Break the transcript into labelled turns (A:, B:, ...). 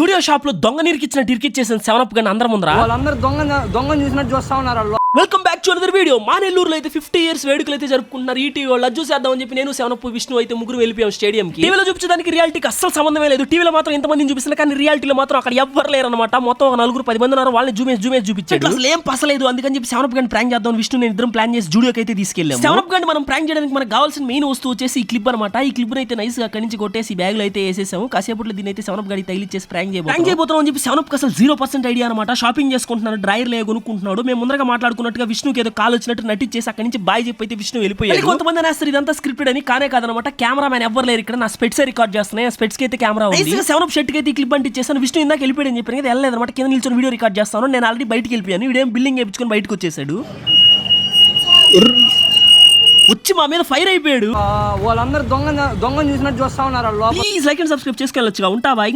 A: Zudio shop లో దొంగ నీరికిచ్చినట్టు ఇరికిచ్చేసిన 7up gun అందరం ముందర
B: వాళ్ళందరూ దొంగ చూసినట్టు చూస్తా ఉన్నారు.
A: Welcome back to another video. మా నెల్లూరులో అయితే 50 years వేడుకలు అయితే జరుపుకుంటున్నారు. ఈ టీవీ వాళ్ళు చూసేద్దామని చెప్పి నేను 7up విష్ణు అయితే ముగ్గురు వెళ్ళిపోయాం స్టేడియం కి. టీవీలో చూపించడానికి రియాలిటీకి అస్సలు సంబంధమే లేదు. టీవీలో మాత్రం ఇంతమందిని చూపిస్తున్నా కానీ రియాలిటీలో మాత్రం అక్కడ ఎవ్వరు లేరు అనమాట. మొత్తం ఒక 9-10 మంది ఉన్నారు. వాళ్ళని జూమేసి చూపించాడు. అసలు ఏం పసలేదు. అందుకని చెప్పి 7up గన్ ప్రాంక్ చేద్దాం విష్ణు నేను ఇద్దరం ప్లాన్ చేసి జూడియోకి అయితే తీసుకెళ్ళాం. 7up గన్ మనం ప్రాంక్ చేయడానికి మనకు కావాల్సిన మెయిన్ వస్తువు వచ్చేసి ఈ క్లిప్ అనమాట. ఈ క్లిప్ అయితే నైస్ గా అక్కడి నుంచి కొట్టేసి బ్యాగ్ లో అయితే వేసేసాము. కాసేపట్లో దీని అయితే 7up గడి తగిలిచ్చేసి ప్రాంక్ చేయబోతున్నాం అని చెప్పి 7up అసలు 0% ఐడియా అనమాట. షాపింగ్ చేసుకుంటున్నాడు, డ్రైయర్ లే కొనుక్కుంటున్నాడు. మేము ముందరగా మాట్లాడుకున్నట్టుగా విష్ణుకి ఏదో కాల్ వచ్చినట్టు నటించేసి అక్కడి నుంచి బాయ్ చెప్పి అయితే విష్ణు వెళ్ళిపోయాడు. కొంతమంది అనేస్తారు ఇదంతా స్క్రిప్టెడ్ అని. కానే కాదనమాట. కెమెరామెన్ ఎవ్వరు లేరు ఇక్కడ. నా స్పెట్స్ రికార్డ్ చేస్తున్నాయి. స్పెట్స్ కి అయితే కెమెరా ఉంది. 7up షర్ట్ కి అయితే క్లిప్ అంటించేసాను. విష్ణు ఇందాక వెళ్ళిపోయాడు అని చెప్పాను కదా, వెళ్ళలేదన్నమాట. కింద నిల్చొని వీడియో రికార్డ్ చేస్తాను. నేను ఆల్రెడీ బయటికి వెళ్ళిపోయాను. వీడేం బిల్డింగ్ వేయించుకొని బయటకు వచ్చేసాడు. వచ్చి మా మీద ఫైర్ అయిపోయాడు.
B: వాళ్ళందరూ దొంగ చూసినట్టు చూస్తా ఉన్నారు.
A: ప్లీజ్ లైక్ అండ్ సబ్స్క్రైబ్ చేసుకెళ్ళొచ్చుగా. ఉంటావా?